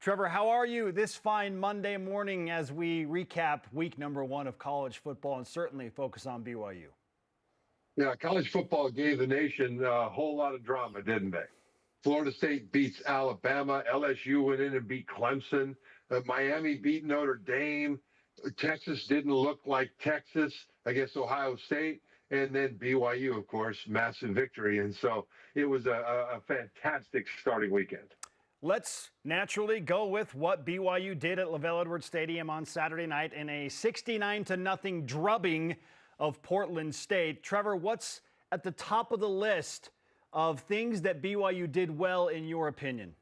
Trevor, how are you this fine Monday morning as we recap week number 1 of college football and certainly focus on BYU? Yeah, college football gave the nation a whole lot of drama, didn't they? Florida State beats Alabama. LSU went in and beat Clemson. Miami beat Notre Dame. Texas didn't look like Texas against Ohio State. And then BYU, of course, massive victory. And so it was a fantastic starting weekend. Let's naturally go with what BYU did at LaVell Edwards Stadium on Saturday night in a 69-0 drubbing of Portland State. Trevor, what's at the top of the list of things that BYU did well in your opinion?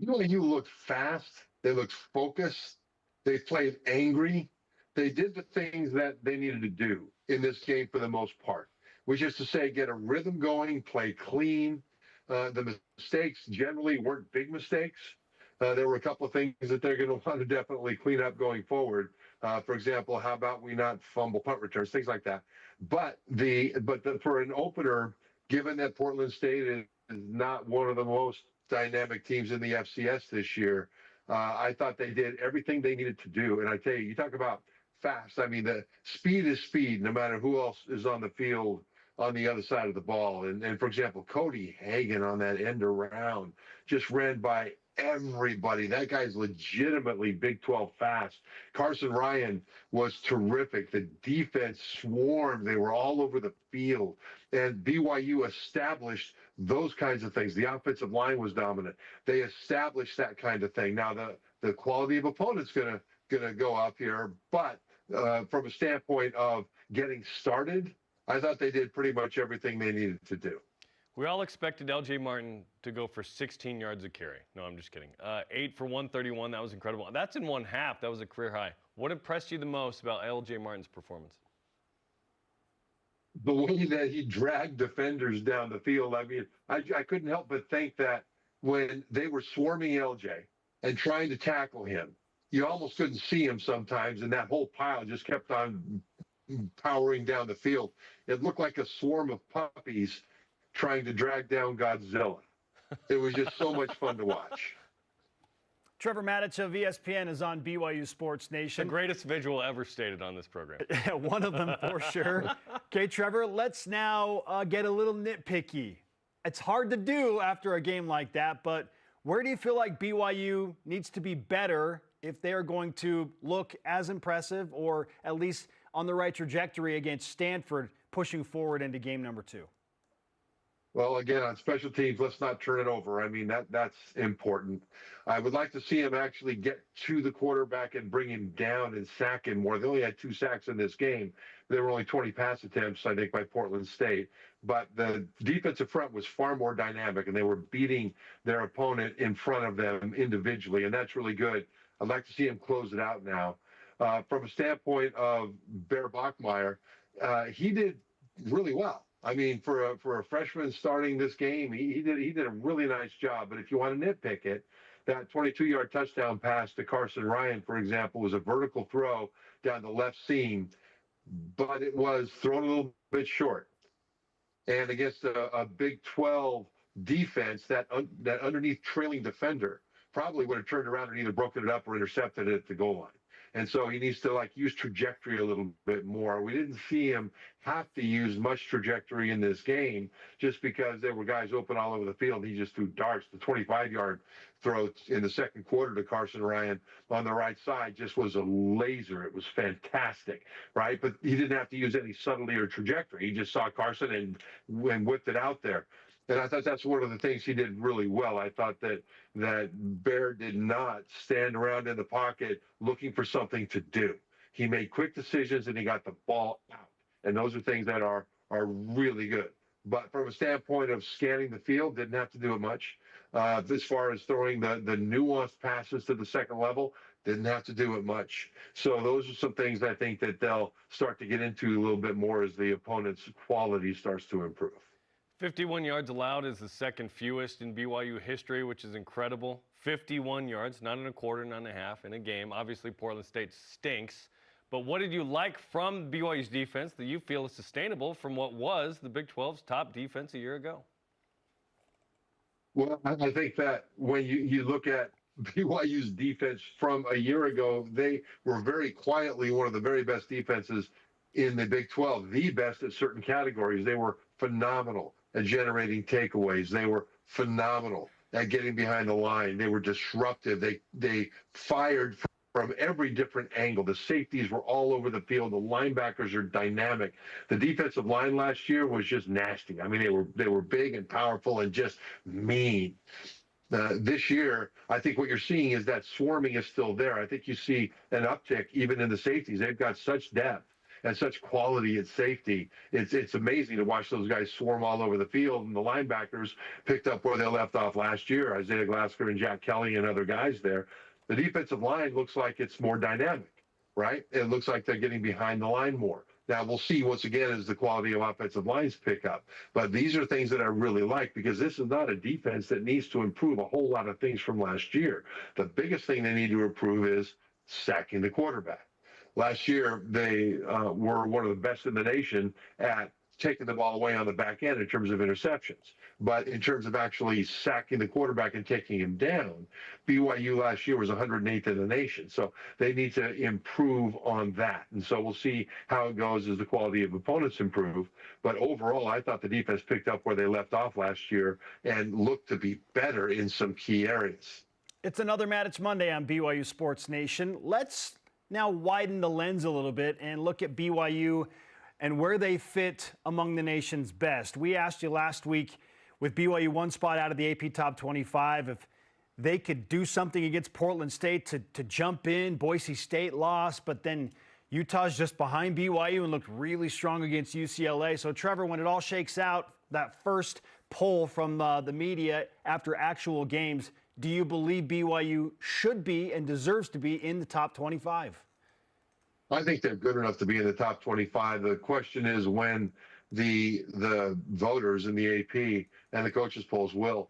BYU looked fast. They looked focused. They played angry. They did the things that they needed to do in this game for the most part, which is to say get a rhythm going, play clean. The mistakes generally weren't big mistakes. There were a couple of things that they're going to want to definitely clean up going forward. For example, how about we not fumble punt returns, things like that. But for an opener, given that Portland State is not one of the most dynamic teams in the FCS this year, I thought they did everything they needed to do. And I tell you, you talk about fast. I mean, the speed is speed, no matter who else is on the field on the other side of the ball. And for example, Cody Hagan on that end around just ran by everybody. That guy's legitimately Big 12 fast. Carson Ryan was terrific. The defense swarmed. They were all over the field. And BYU established those kinds of things. The offensive line was dominant. They established that kind of thing. Now, the quality of opponent's going to go up here. But from a standpoint of getting started, I thought they did pretty much everything they needed to do. We all expected L.J. Martin to go for 16 yards a carry. No, I'm just kidding. 8 for 131. That was incredible. That's in one half. That was a career high. What impressed you the most about L.J. Martin's performance? The way that he dragged defenders down the field. I mean, I couldn't help but think that when they were swarming L.J. and trying to tackle him, you almost couldn't see him sometimes, and that whole pile just kept on powering down the field. It looked like a swarm of puppies trying to drag down Godzilla. It was just so much fun to watch. Trevor Matich of ESPN is on BYU Sports Nation. The greatest visual ever stated on this program. One of them for sure. Okay, Trevor, let's now get a little nitpicky. It's hard to do after a game like that, but where do you feel like BYU needs to be better if they are going to look as impressive or at least on the right trajectory against Stanford pushing forward into game number 2? Well, again, on special teams, let's not turn it over. I mean, that's important. I would like to see him actually get to the quarterback and bring him down and sack him more. They only had 2 sacks in this game. There were only 20 pass attempts, I think, by Portland State. But the defensive front was far more dynamic, and they were beating their opponent in front of them individually, and that's really good. I'd like to see him close it out now. From a standpoint of Bear Bachmeier, he did really well. I mean, for a freshman starting this game, he did a really nice job. But if you want to nitpick it, that 22-yard touchdown pass to Carson Ryan, for example, was a vertical throw down the left seam, but it was thrown a little bit short. And against a Big 12 defense, that underneath trailing defender probably would have turned around and either broken it up or intercepted it at the goal line. And so he needs to use trajectory a little bit more. We didn't see him have to use much trajectory in this game just because there were guys open all over the field. And he just threw darts. The 25-yard throw in the second quarter to Carson Ryan on the right side just was a laser. It was fantastic, right? But he didn't have to use any subtlety or trajectory. He just saw Carson and whipped it out there. And I thought that's one of the things he did really well. I thought that Bear did not stand around in the pocket looking for something to do. He made quick decisions and he got the ball out. And those are things that are really good. But from a standpoint of scanning the field, didn't have to do it much. As far as throwing the nuanced passes to the second level, didn't have to do it much. So those are some things I think that they'll start to get into a little bit more as the opponent's quality starts to improve. 51 yards allowed is the second fewest in BYU history, which is incredible. 51 yards, not in a quarter, not in a half, in a game. Obviously, Portland State stinks. But what did you like from BYU's defense that you feel is sustainable from what was the Big 12's top defense a year ago? Well, I think that when you look at BYU's defense from a year ago, they were very quietly one of the very best defenses in the Big 12, the best at certain categories. They were phenomenal at generating takeaways. They were phenomenal at getting behind the line. They were disruptive. They fired from every different angle. The safeties were all over the field. The linebackers are dynamic. The defensive line last year was just nasty. I mean, they were big and powerful and just mean. This year, I think what you're seeing is that swarming is still there. I think you see an uptick even in the safeties. They've got such depth and such quality at safety. It's amazing to watch those guys swarm all over the field. And the linebackers picked up where they left off last year. Isaiah Glasgow and Jack Kelly and other guys there. The defensive line looks like it's more dynamic, right? It looks like they're getting behind the line more. Now, we'll see once again as the quality of offensive lines pick up. But these are things that I really like because this is not a defense that needs to improve a whole lot of things from last year. The biggest thing they need to improve is sacking the quarterback. Last year, they were one of the best in the nation at taking the ball away on the back end in terms of interceptions. But in terms of actually sacking the quarterback and taking him down, BYU last year was 108th in the nation. So they need to improve on that. And so we'll see how it goes as the quality of opponents improve. But overall, I thought the defense picked up where they left off last year and looked to be better in some key areas. It's another Matich Monday on BYU Sports Nation. Let's now widen the lens a little bit and look at BYU and where they fit among the nation's best. We asked you last week, with BYU one spot out of the AP Top 25, if they could do something against Portland State to jump in. Boise State lost, but then Utah's just behind BYU and looked really strong against UCLA. So, Trevor, when it all shakes out, that first poll from the media after actual games, do you believe BYU should be and deserves to be in the top 25? I think they're good enough to be in the top 25. The question is when the voters in the AP and the coaches polls will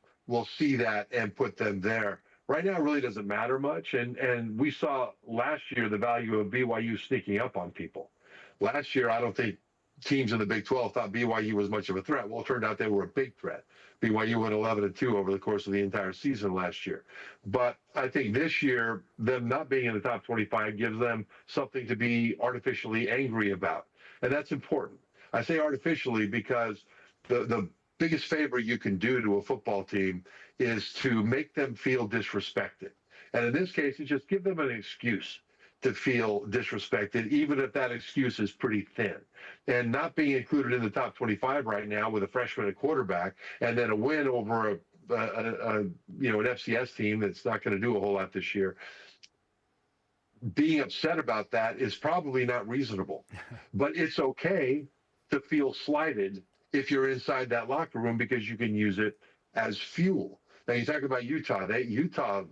see that and put them there. Right now, it really doesn't matter much. And we saw last year the value of BYU sneaking up on people. Last year, I don't think teams in the Big 12 thought BYU was much of a threat. Well, it turned out they were a big threat. BYU went 11-2 over the course of the entire season last year. But I think this year, them not being in the top 25 gives them something to be artificially angry about. And that's important. I say artificially because the biggest favor you can do to a football team is to make them feel disrespected. And in this case, it's just give them an excuse to feel disrespected, even if that excuse is pretty thin. And not being included in the top 25 right now with a freshman at quarterback and then a win over an FCS team that's not going to do a whole lot this year, being upset about that is probably not reasonable. But it's okay to feel slighted if you're inside that locker room because you can use it as fuel. Now, you talk about Utah.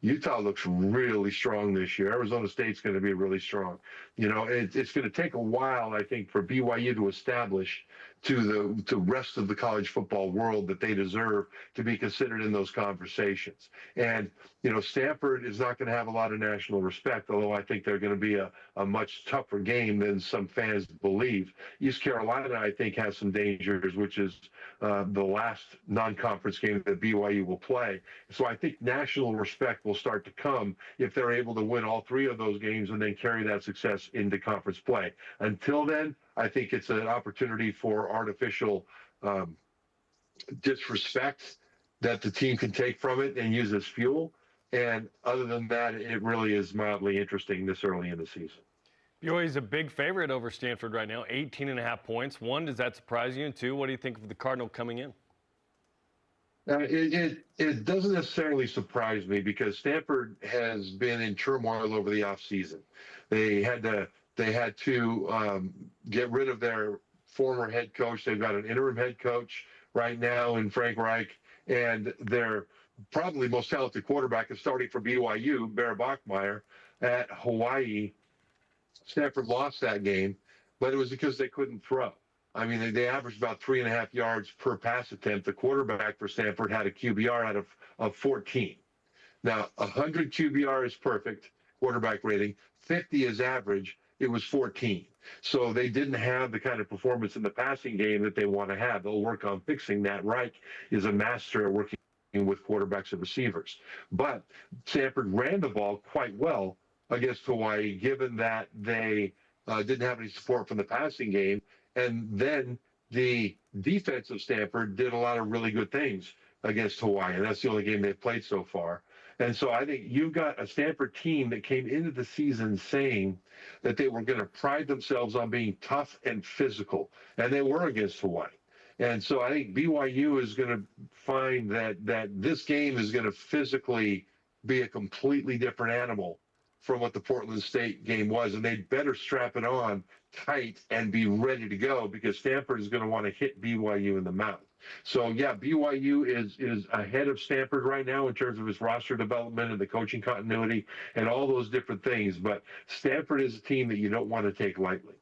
Utah looks really strong this year. Arizona State's going to be really strong. You know, it's going to take a while, I think, for BYU to establish to the rest of the college football world that they deserve to be considered in those conversations. And, you know, Stanford is not going to have a lot of national respect, although I think they're going to be a much tougher game than some fans believe. East Carolina, I think, has some dangers, which is the last non-conference game that BYU will play. So I think national respect will start to come if they're able to win all three of those games and then carry that success into conference play. Until then, I think it's an opportunity for artificial disrespect that the team can take from it and use as fuel. And other than that, it really is mildly interesting this early in the season. BYU is a big favorite over Stanford right now, 18.5 points. One, does that surprise you? And two, what do you think of the Cardinal coming in? It doesn't necessarily surprise me because Stanford has been in turmoil over the offseason. They had to get rid of their former head coach. They've got an interim head coach right now in Frank Reich, and their probably most talented quarterback is starting for BYU, Bear Bachmeier, at Hawaii. Stanford lost that game, but it was because they couldn't throw. I mean, they averaged about 3.5 yards per pass attempt. The quarterback for Stanford had a QBR of 14. Now, 100 QBR is perfect quarterback rating. 50 is average. It was 14. So they didn't have the kind of performance in the passing game that they want to have. They'll work on fixing that. Reich is a master at working with quarterbacks and receivers. But Stanford ran the ball quite well against Hawaii, given that they didn't have any support from the passing game. And then the defense of Stanford did a lot of really good things against Hawaii, and that's the only game they've played so far. And so I think you've got a Stanford team that came into the season saying that they were going to pride themselves on being tough and physical, and they were against Hawaii. And so I think BYU is going to find that this game is going to physically be a completely different animal from what the Portland State game was, and they'd better strap it on tight and be ready to go, because Stanford is going to want to hit BYU in the mouth. So, yeah, BYU is ahead of Stanford right now in terms of its roster development and the coaching continuity and all those different things. But Stanford is a team that you don't want to take lightly.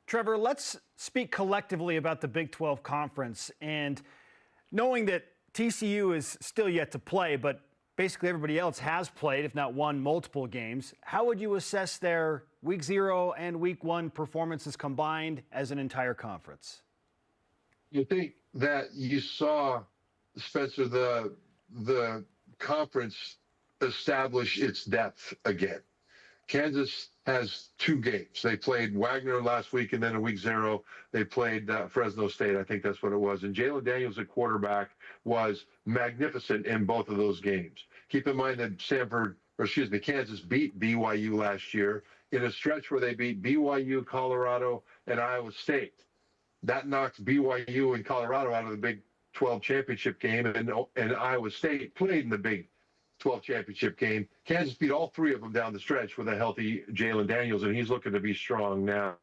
Trevor, let's speak collectively about the Big 12 Conference. And knowing that TCU is still yet to play, but basically everybody else has played, if not won, multiple games, how would you assess their Week 0 and Week 1 performances combined as an entire conference? You think that you saw, Spencer, the conference establish its depth again. Kansas has 2 games. They played Wagner last week, and then in Week 0, they played Fresno State. I think that's what it was. And Jalen Daniels at quarterback was magnificent in both of those games. Keep in mind that Kansas beat BYU last year in a stretch where they beat BYU, Colorado, and Iowa State. That knocked BYU and Colorado out of the Big 12 championship game, and Iowa State played in the Big 12 championship game. Kansas beat all 3 of them down the stretch with a healthy Jalen Daniels, and he's looking to be strong now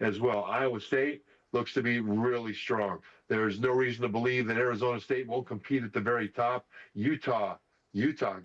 as well. Iowa State looks to be really strong. There's no reason to believe that Arizona State won't compete at the very top. Utah,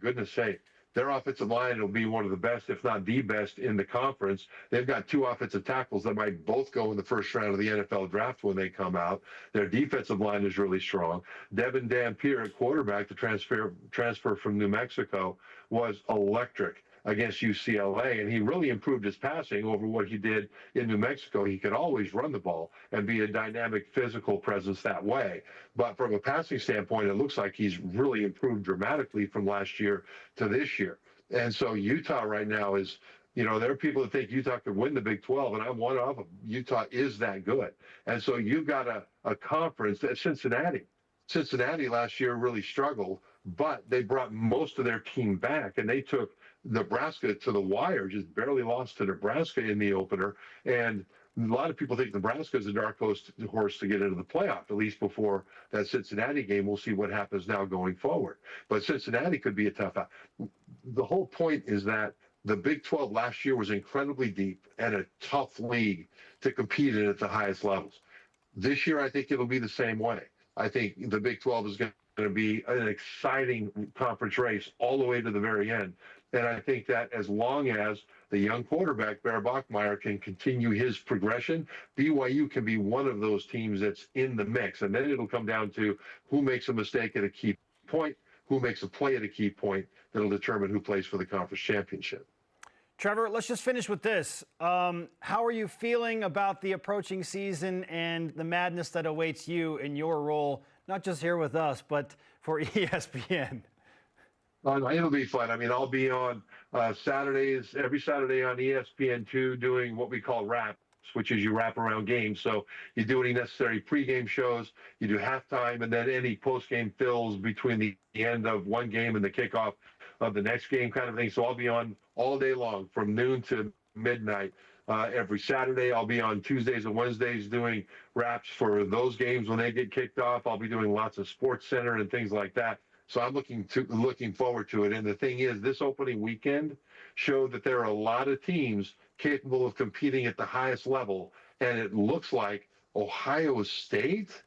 goodness sake. Their offensive line will be one of the best, if not the best, in the conference. They've got 2 offensive tackles that might both go in the first round of the NFL draft when they come out. Their defensive line is really strong. Devin Dampier at quarterback, the transfer from New Mexico, was electric against UCLA, and he really improved his passing over what he did in New Mexico. He could always run the ball and be a dynamic physical presence that way. But from a passing standpoint, it looks like he's really improved dramatically from last year to this year. And so Utah right now is, there are people that think Utah could win the Big 12, and I'm one of them. Utah is that good. And so you've got a conference that Cincinnati last year really struggled, but they brought most of their team back, and they took Nebraska to the wire, just barely lost to Nebraska in the opener. And a lot of people think Nebraska is a dark horse to get into the playoff, at least before that Cincinnati game. We'll see what happens now going forward. But Cincinnati could be a tough out. The whole point is that the Big 12 last year was incredibly deep and a tough league to compete in at the highest levels. This year, I think it'll be the same way. I think the Big 12 is going to be an exciting conference race all the way to the very end. And I think that as long as the young quarterback, Bear Bachmeier, can continue his progression, BYU can be one of those teams that's in the mix. And then it'll come down to who makes a mistake at a key point, who makes a play at a key point that'll determine who plays for the conference championship. Trevor, let's just finish with this. How are you feeling about the approaching season and the madness that awaits you in your role, not just here with us, but for ESPN? It'll be fun. I mean, I'll be on Saturdays, every Saturday on ESPN2 doing what we call wraps, which is you wrap around games. So you do any necessary pregame shows, you do halftime, and then any postgame fills between the end of one game and the kickoff of the next game kind of thing. So I'll be on all day long from noon to midnight. Every Saturday, I'll be on Tuesdays and Wednesdays doing wraps for those games when they get kicked off. I'll be doing lots of Sports Center and things like that. So I'm looking forward to it. And the thing is, this opening weekend showed that there are a lot of teams capable of competing at the highest level. And it looks like Ohio State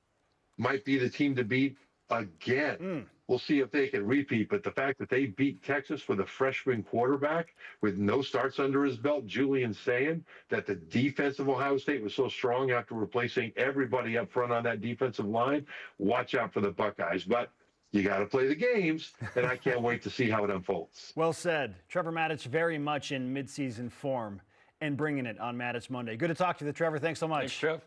might be the team to beat again. We'll see if they can repeat. But the fact that they beat Texas with a freshman quarterback with no starts under his belt, Julian saying that the defense of Ohio State was so strong after replacing everybody up front on that defensive line, watch out for the Buckeyes. But you got to play the games, and I can't wait to see how it unfolds. Well said. Trevor Matich very much in midseason form and bringing it on Matich Monday. Good to talk to you, Trevor. Thanks so much. Thanks, Trev.